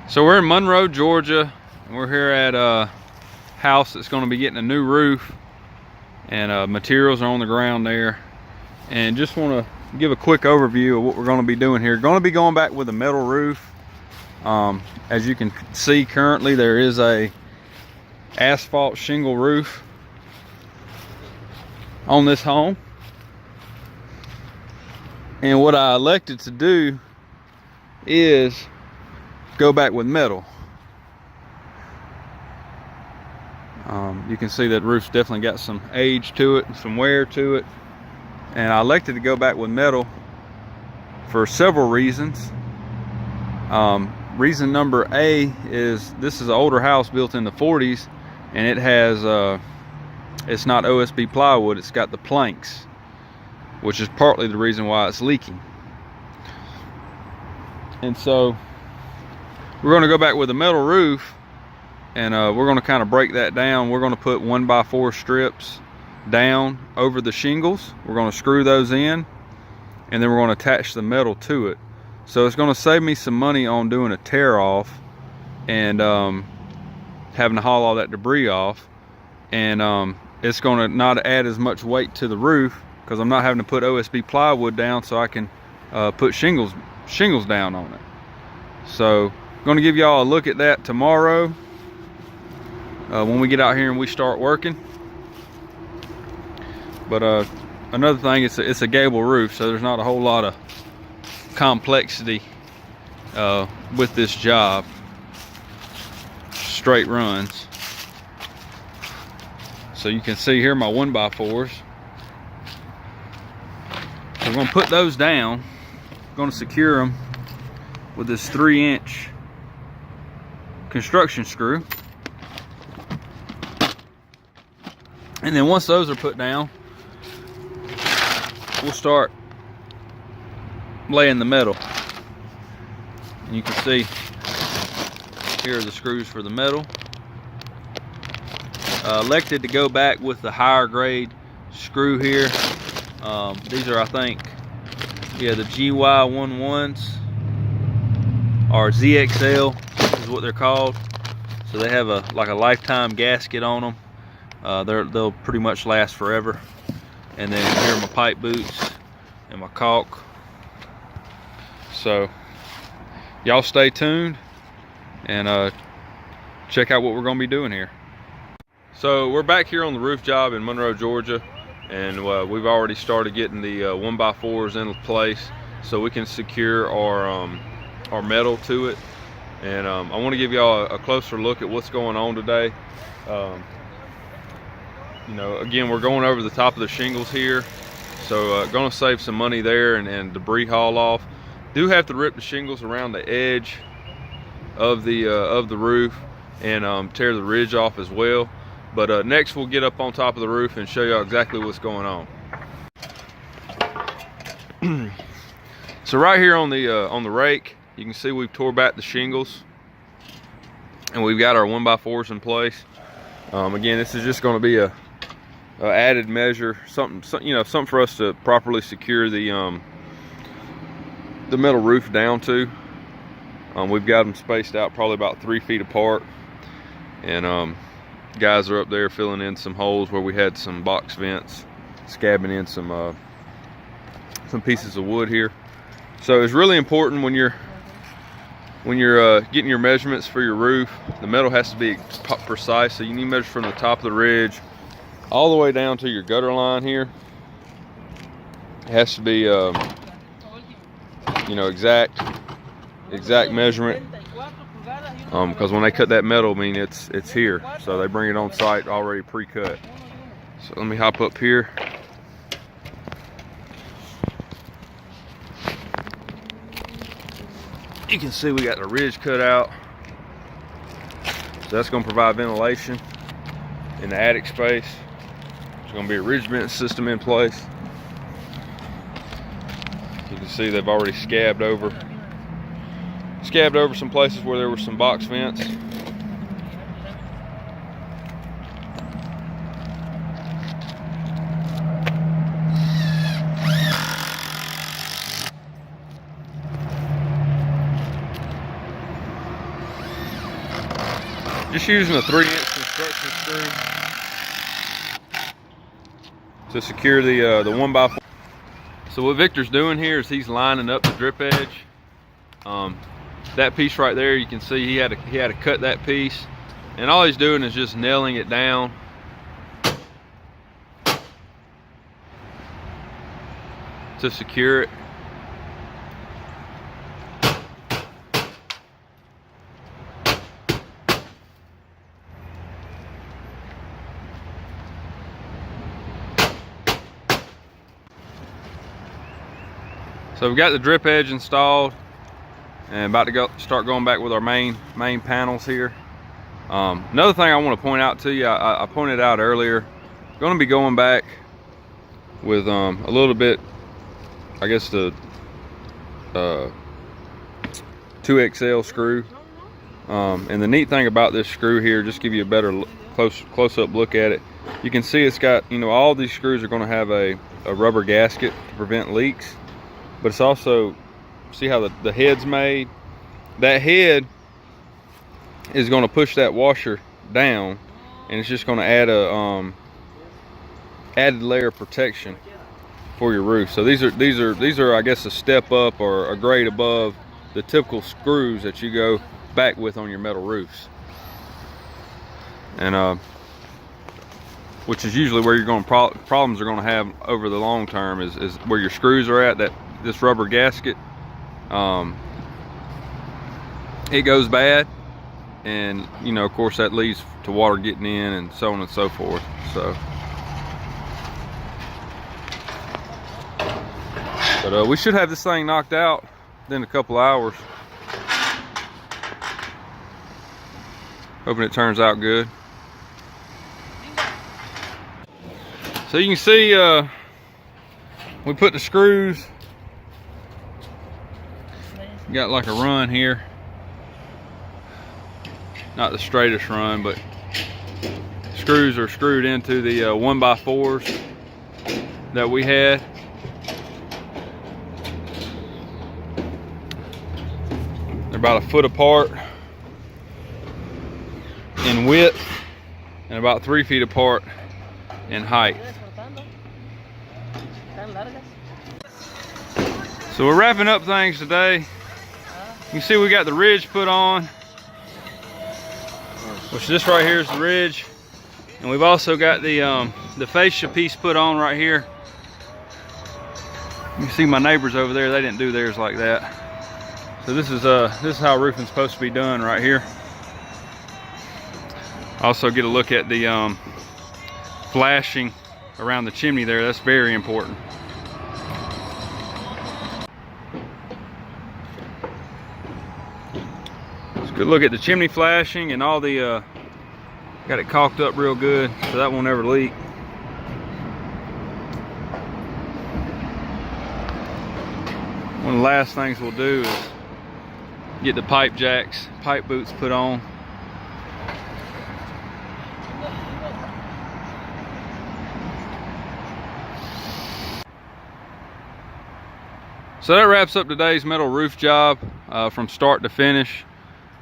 So we're in Monroe, Georgia, and we're here at a house that's going to be getting a new roof, and materials are on the ground there. And just want to give a quick overview of what we're going to be doing here. Going to be going back with a metal roof. As you can see, currently there is a asphalt shingle roof on this home, and what I elected to do is go back with metal. You can see that roof's definitely got some age to it, some wear to it, and I elected to go back with metal for several reasons. Reason number A is this is an older house built in the 40s, and it has it's not OSB plywood, it's got the planks, which is partly the reason why it's leaking. And so we're going to go back with a metal roof, and we're going to kind of break that down. We're going to put 1x4 strips down over the shingles. We're going to screw those in, and then we're going to attach the metal to it. So it's going to save me some money on doing a tear off and having to haul all that debris off, and it's going to not add as much weight to the roof because I'm not having to put OSB plywood down, so I can put shingles down on it. So I'm going to give y'all a look at that tomorrow when we get out here and we start working. But another thing, it's a gable roof, so there's not a whole lot of complexity with this job. Straight runs. So you can see here my 1x4s. So we're going to put those down. Going to secure them with this 3-inch construction screw. And then once those are put down, we'll start laying the metal. And you can see here are the screws for the metal. Elected to go back with the higher grade screw here. These are, I think, yeah, the GY11s or ZXL is what they're called. So they have like a lifetime gasket on them. They'll pretty much last forever. And then here are my pipe boots and my caulk. So y'all stay tuned and check out what we're going to be doing here. So we're back here on the roof job in Monroe, Georgia, and we've already started getting the 1x4s in place so we can secure our metal to it. And I want to give y'all a closer look at what's going on today. You know, again, we're going over the top of the shingles here, so going to save some money there and debris haul off. Do have to rip the shingles around the edge of the roof and tear the ridge off as well. But next we'll get up on top of the roof and show you exactly what's going on. So right here on the rake, you can see we've tore back the shingles, and we've got our 1x4s in place. Again, this is just going to be a added measure, something for us to properly secure the metal roof down to. We've got them spaced out probably about 3 feet apart, and guys are up there filling in some holes where we had some box vents, scabbing in some pieces of wood here. So it's really important when you're getting your measurements for your roof, the metal has to be precise. So you need to measure from the top of the ridge all the way down to your gutter line here. It has to be exact measurement, because when they cut that metal, I mean it's here, so they bring it on site already pre-cut. So let me hop up here. You can see we got the ridge cut out, so that's going to provide ventilation in the attic space. There's going to be a ridge vent system in place. You can see they've already scabbed over some places where there were some box vents. just using a 3-inch construction screw to secure the 1x4. So what Victor's doing here is he's lining up the drip edge. That piece right there, you can see he had to cut that piece, and all he's doing is just nailing it down to secure it. So we've got the drip edge installed and about to start going back with our main panels here. Another thing I want to point out to you, I pointed out earlier, going to be going back with a little bit, I guess, the 2XL screw. And the neat thing about this screw here, just give you a better close-up look at it, you can see it's got, you know, all these screws are going to have a rubber gasket to prevent leaks. But it's also, see how the head's made? That head is going to push that washer down, and it's just going to add a added layer of protection for your roof. So these are I guess a step up or a grade above the typical screws that you go back with on your metal roofs. And which is usually where you're going problems are going to have over the long term is where your screws are at. This rubber gasket, it goes bad, and you know, of course, that leads to water getting in and so on and so forth. So, but we should have this thing knocked out within a couple hours. Hoping it turns out good. So you can see we put the screws, got like a run here, not the straightest run, but screws are screwed into the 1x4s that we had. They're about 1 foot apart in width and about 3 feet apart in height. So we're wrapping up things today. You can see we got the ridge put on, which this right here is the ridge, and we've also got the fascia piece put on right here. You can see my neighbors over there, they didn't do theirs like that. So this is how roofing's supposed to be done right here. Also get a look at the flashing around the chimney there. That's very important. Good look at the chimney flashing and all the got it caulked up real good so that won't ever leak. One of the last things we'll do is get the pipe boots put on. So that wraps up today's metal roof job from start to finish.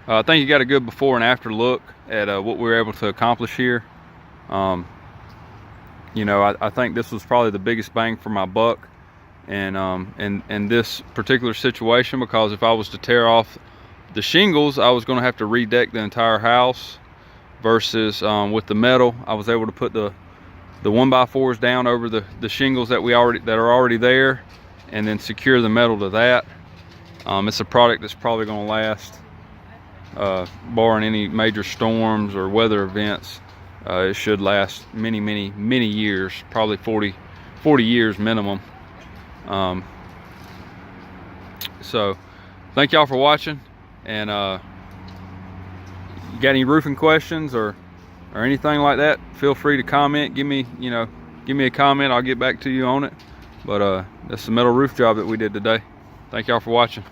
I think you got a good before and after look at what we were able to accomplish here. You know, I think this was probably the biggest bang for my buck, and this particular situation, because if I was to tear off the shingles, I was going to have to redeck the entire house. Versus with the metal, I was able to put the 1x4s down over the shingles that are already there, and then secure the metal to that. It's a product that's probably going to last. Barring any major storms or weather events, it should last many years, probably 40 years minimum. So thank y'all for watching, and you got any roofing questions or anything like that, feel free to comment. Give me a comment, I'll get back to you on it. But that's the metal roof job that we did today. Thank y'all for watching.